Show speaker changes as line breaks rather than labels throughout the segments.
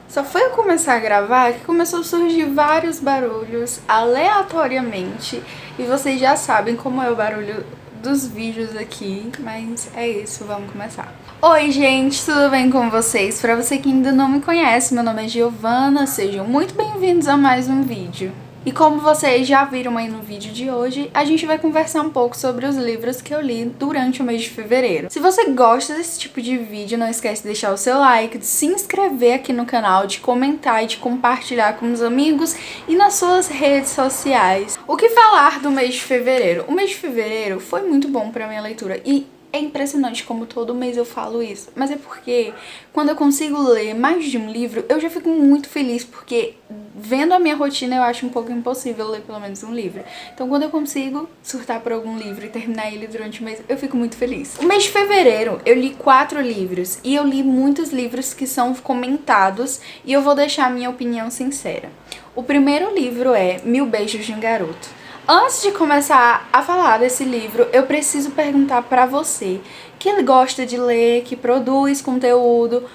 Só foi eu começar a gravar que começou a surgir vários barulhos aleatoriamente. E vocês já sabem como é o barulho dos vídeos aqui, mas é isso, vamos começar. Oi gente, tudo bem com vocês? Pra você que ainda não me conhece, meu nome é Giovana, sejam muito bem-vindos a mais um vídeo. E como vocês já viram aí no vídeo de hoje, a gente vai conversar um pouco sobre os livros que eu li durante o mês de fevereiro. Se você gosta desse tipo de vídeo, não esquece de deixar o seu like, de se inscrever aqui no canal, de comentar e de compartilhar com os amigos e nas suas redes sociais. O que falar do mês de fevereiro? O mês de fevereiro foi muito bom pra minha leitura e é impressionante como todo mês eu falo isso, mas é porque quando eu consigo ler mais de um livro, eu já fico muito feliz, porque vendo a minha rotina eu acho um pouco impossível ler pelo menos um livro. Então quando eu consigo surtar por algum livro e terminar ele durante o mês, eu fico muito feliz. O mês de fevereiro eu li 4 livros e eu li muitos livros que são comentados e eu vou deixar a minha opinião sincera. O primeiro livro é Mil Beijos de um Garoto. Antes de começar a falar desse livro, eu preciso perguntar pra você que gosta de ler, que produz conteúdo,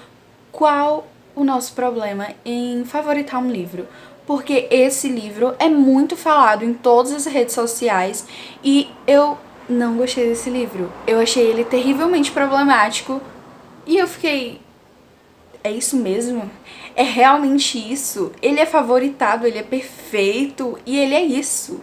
qual o nosso problema em favoritar um livro? Porque esse livro é muito falado em todas as redes sociais e eu não gostei desse livro. Eu achei ele terrivelmente problemático e eu fiquei... É isso mesmo? É realmente isso? Ele é favoritado, ele é perfeito e ele é isso.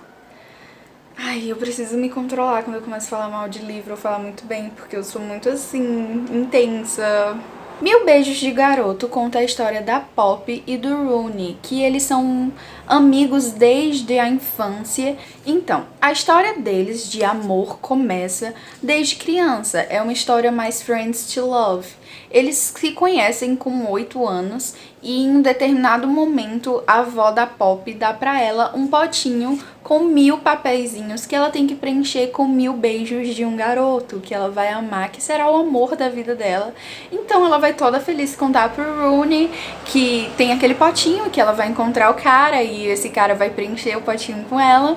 Ai, eu preciso me controlar quando eu começo a falar mal de livro ou falar muito bem, porque eu sou muito assim, intensa. Mil Beijos de Garoto conta a história da Pop e do Rooney, que eles são amigos desde a infância. Então, a história deles de amor começa desde criança. É uma história mais friends to love. Eles se conhecem com 8 anos e em um determinado momento a avó da Pop dá pra ela um potinho com 1000 papeizinhos que ela tem que preencher com 1000 beijos de um garoto que ela vai amar, que será o amor da vida dela. Então ela vai toda feliz contar pro Rooney que tem aquele potinho, que ela vai encontrar o cara e esse cara vai preencher o potinho com ela.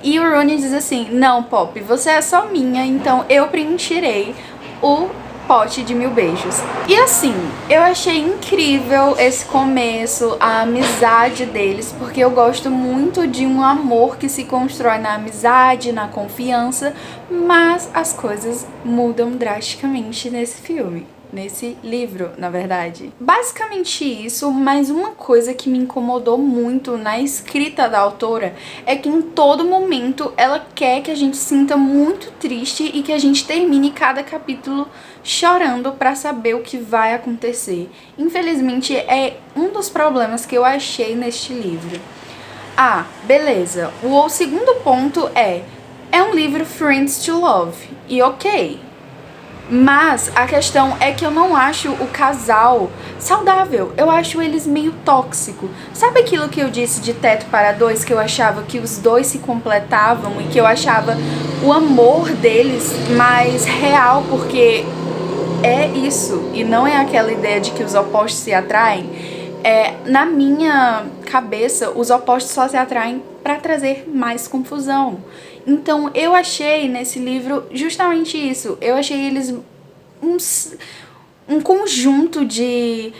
E o Rooney diz assim: não, Pop, você é só minha, então eu preencherei o pote de 1000 beijos. E assim, eu achei incrível esse começo, a amizade deles, porque eu gosto muito de um amor que se constrói na amizade, na confiança, mas as coisas mudam drasticamente nesse filme. Nesse livro, na verdade. Basicamente isso, mas uma coisa que me incomodou muito na escrita da autora é que em todo momento ela quer que a gente sinta muito triste e que a gente termine cada capítulo chorando pra saber o que vai acontecer. Infelizmente é um dos problemas que eu achei neste livro. Ah, beleza. O segundo ponto é um livro Friends to Love, e ok. Mas a questão é que eu não acho o casal saudável, eu acho eles meio tóxico. Sabe aquilo que eu disse de Teto para Dois, que eu achava que os dois se completavam e que eu achava o amor deles mais real, porque é isso, e não é aquela ideia de que os opostos se atraem. Na minha cabeça, os opostos só se atraem para trazer mais confusão. Então eu achei nesse livro justamente isso. Eu achei eles um conjunto de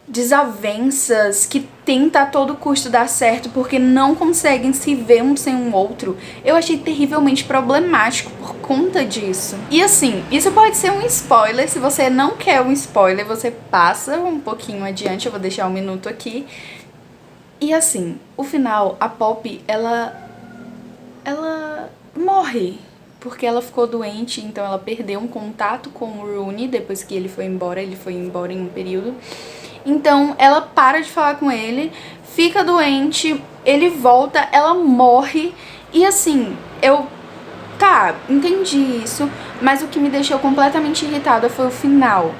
desavenças que tenta a todo custo dar certo porque não conseguem se ver um sem o outro. Eu achei terrivelmente problemático por conta disso. E assim, isso pode ser um spoiler. Se você não quer um spoiler, você passa um pouquinho adiante. Eu vou deixar um minuto aqui. E assim, o final, a Pop, ela morre, porque ela ficou doente, então ela perdeu um contato com o Rooney depois que ele foi embora em um período. Então ela para de falar com ele, fica doente, ele volta, ela morre. E assim, entendi isso, mas o que me deixou completamente irritada foi o final.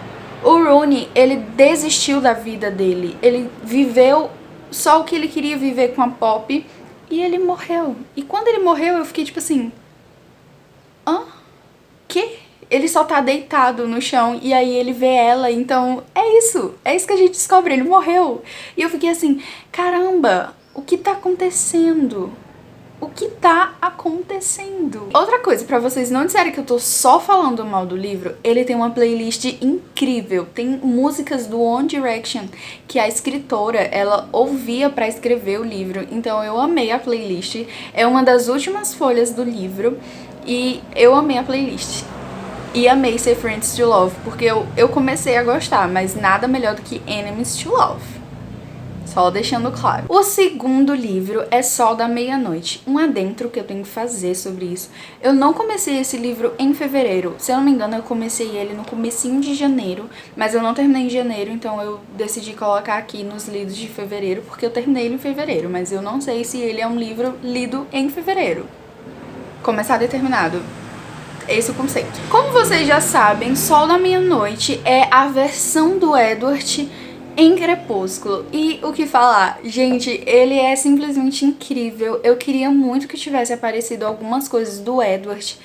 O Rooney, ele desistiu da vida dele, ele viveu só o que ele queria viver com a Pop e ele morreu. E quando ele morreu, eu fiquei tipo assim... hã? Que? Ele só tá deitado no chão e aí ele vê ela, então é isso que a gente descobre, ele morreu. E eu fiquei assim, caramba, o que tá acontecendo? o que tá acontecendo. Outra coisa, pra vocês não disserem que eu tô só falando mal do livro, ele tem uma playlist incrível. Tem músicas do One Direction que a escritora, ela ouvia pra escrever o livro. Então eu amei a playlist. É uma das últimas folhas do livro e eu amei a playlist. E amei Say Friends to Love, porque eu comecei a gostar, mas nada melhor do que Enemies to Love. Só deixando claro. O segundo livro é Sol da Meia-Noite. Um adentro que eu tenho que fazer sobre isso. Eu não comecei esse livro em fevereiro. Se eu não me engano, eu comecei ele no comecinho de janeiro, mas eu não terminei em janeiro, então eu decidi colocar aqui nos lidos de fevereiro, porque eu terminei ele em fevereiro, mas eu não sei se ele é um livro lido em fevereiro. Começado e terminado. Esse é o conceito. Como vocês já sabem, Sol da Meia-Noite é a versão do Edward em Crepúsculo. E o que falar? Gente, ele é simplesmente incrível. Eu queria muito que tivesse aparecido algumas coisas do Edward,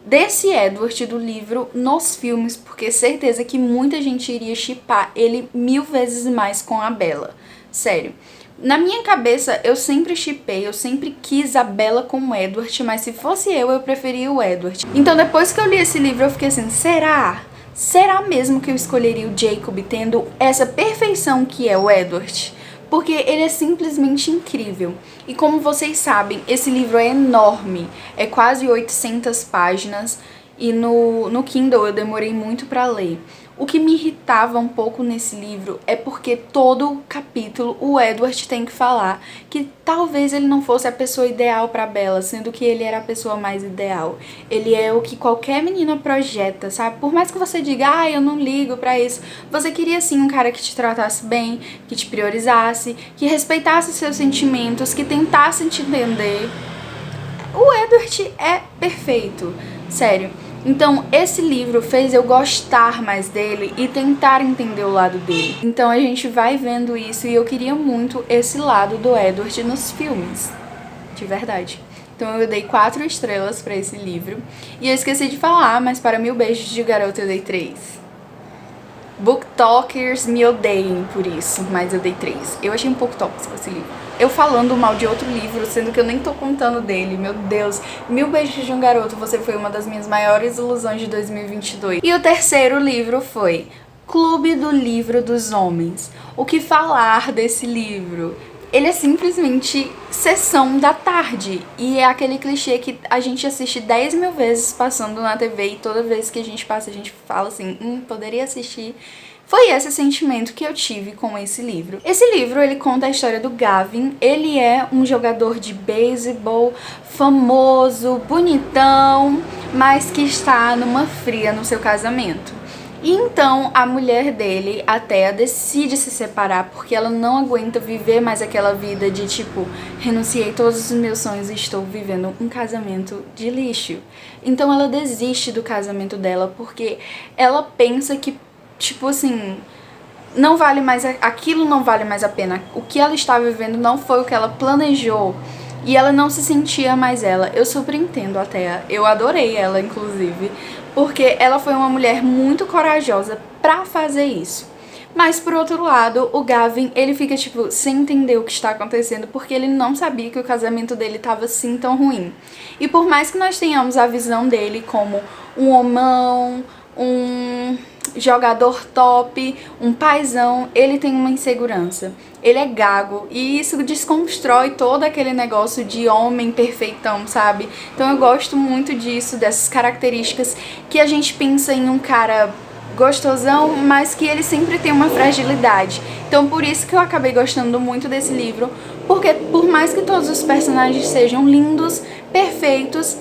desse Edward do livro, nos filmes, porque certeza que muita gente iria shippar ele 1000 vezes mais com a Bella. Sério. Na minha cabeça, eu sempre shippei, eu sempre quis a Bella com o Edward, mas se fosse eu preferia o Edward. Então depois que eu li esse livro, eu fiquei assim, será? Será mesmo que eu escolheria o Jacob tendo essa perfeição que é o Edward? Porque ele é simplesmente incrível. E como vocês sabem, esse livro é enorme, é quase 800 páginas e no Kindle eu demorei muito para ler. O que me irritava um pouco nesse livro é porque todo capítulo o Edward tem que falar que talvez ele não fosse a pessoa ideal pra Bella, sendo que ele era a pessoa mais ideal. Ele é o que qualquer menina projeta, sabe? Por mais que você diga, eu não ligo pra isso, você queria sim um cara que te tratasse bem, que te priorizasse, que respeitasse seus sentimentos, que tentasse te entender. O Edward é perfeito, sério. Então, esse livro fez eu gostar mais dele e tentar entender o lado dele. Então, a gente vai vendo isso e eu queria muito esse lado do Edward nos filmes. De verdade. Então, eu dei 4 estrelas pra esse livro. E eu esqueci de falar, mas para 1000 beijos de garota eu dei 3. Booktalkers me odeiem por isso, mas eu dei 3. Eu achei um pouco tóxico esse livro. Eu falando mal de outro livro, sendo que eu nem tô contando dele, meu Deus. 1000 beijos de um garoto, você foi uma das minhas maiores ilusões de 2022. E o terceiro livro foi Clube do Livro dos Homens. O que falar desse livro? Ele é simplesmente sessão da tarde. E é aquele clichê que a gente assiste 10 mil vezes passando na TV. E toda vez que a gente passa, a gente fala assim, poderia assistir. Foi esse sentimento que eu tive com esse livro. Esse livro, ele conta a história do Gavin. Ele é um jogador de beisebol famoso, bonitão, mas que está numa fria no seu casamento. E então a mulher dele, a Thea, decide se separar porque ela não aguenta viver mais aquela vida de tipo, renunciei todos os meus sonhos e estou vivendo um casamento de lixo. Então ela desiste do casamento dela porque ela pensa que, tipo assim, não vale mais, aquilo não vale mais a pena. O que ela está vivendo não foi o que ela planejou. E ela não se sentia mais ela. Eu super entendo a Thea. Eu adorei ela, inclusive. Porque ela foi uma mulher muito corajosa pra fazer isso. Mas, por outro lado, o Gavin, ele fica, tipo, sem entender o que está acontecendo, porque ele não sabia que o casamento dele estava assim tão ruim. E por mais que nós tenhamos a visão dele como um homão, um jogador top, um paizão, ele tem uma insegurança. Ele é gago e isso desconstrói todo aquele negócio de homem perfeitão, sabe? Então eu gosto muito disso, dessas características que a gente pensa em um cara gostosão, mas que ele sempre tem uma fragilidade. Então por isso que eu acabei gostando muito desse livro, porque por mais que todos os personagens sejam lindos, perfeitos,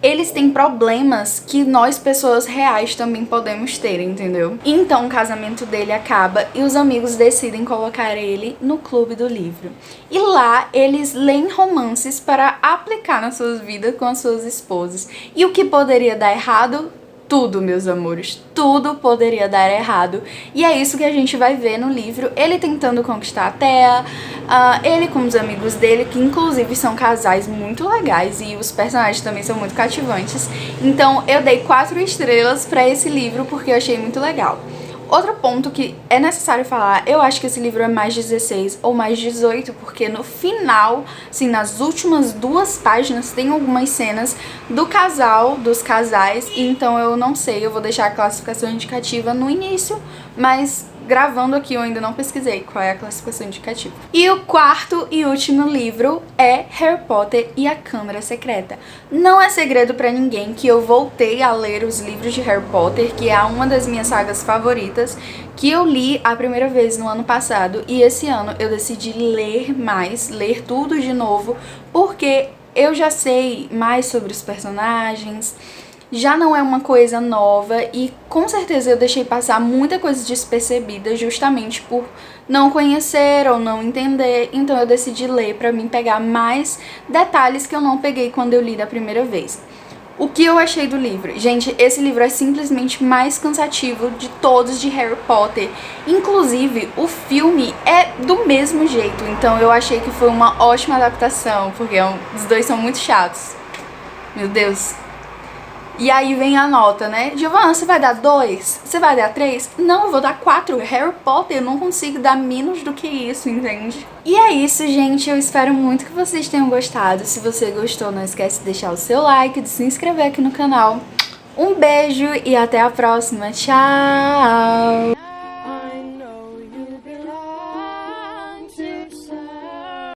eles têm problemas que nós, pessoas reais, também podemos ter, entendeu? Então o casamento dele acaba e os amigos decidem colocar ele no clube do livro. E lá eles leem romances para aplicar nas suas vidas com as suas esposas. E o que poderia dar errado? Tudo, meus amores, tudo poderia dar errado. E é isso que a gente vai ver no livro, ele tentando conquistar a Thea, ele com os amigos dele, que inclusive são casais muito legais e os personagens também são muito cativantes. Então eu dei 4 estrelas pra esse livro porque eu achei muito legal. Outro ponto que é necessário falar, eu acho que esse livro é mais 16 ou mais 18, porque no final, assim, nas últimas 2 páginas, tem algumas cenas do casal, dos casais, então eu não sei, eu vou deixar a classificação indicativa no início, mas gravando aqui eu ainda não pesquisei qual é a classificação indicativa. E o quarto e último livro é Harry Potter e a Câmara Secreta. Não é segredo pra ninguém que eu voltei a ler os livros de Harry Potter, que é uma das minhas sagas favoritas, que eu li a primeira vez no ano passado, e esse ano eu decidi ler mais, ler tudo de novo, porque eu já sei mais sobre os personagens, já não é uma coisa nova e com certeza eu deixei passar muita coisa despercebida justamente por não conhecer ou não entender, então eu decidi ler pra mim pegar mais detalhes que eu não peguei quando eu li da primeira vez. O que eu achei do livro? Gente, esse livro é simplesmente mais cansativo de todos de Harry Potter. Inclusive, o filme é do mesmo jeito, então eu achei que foi uma ótima adaptação, porque os dois são muito chatos. Meu Deus. E aí vem a nota, né? Giovana, você vai dar 2? Você vai dar 3? Não, eu vou dar 4. Harry Potter, eu não consigo dar menos do que isso, entende? E é isso, gente. Eu espero muito que vocês tenham gostado. Se você gostou, não esquece de deixar o seu like, de se inscrever aqui no canal. Um beijo e até a próxima. Tchau!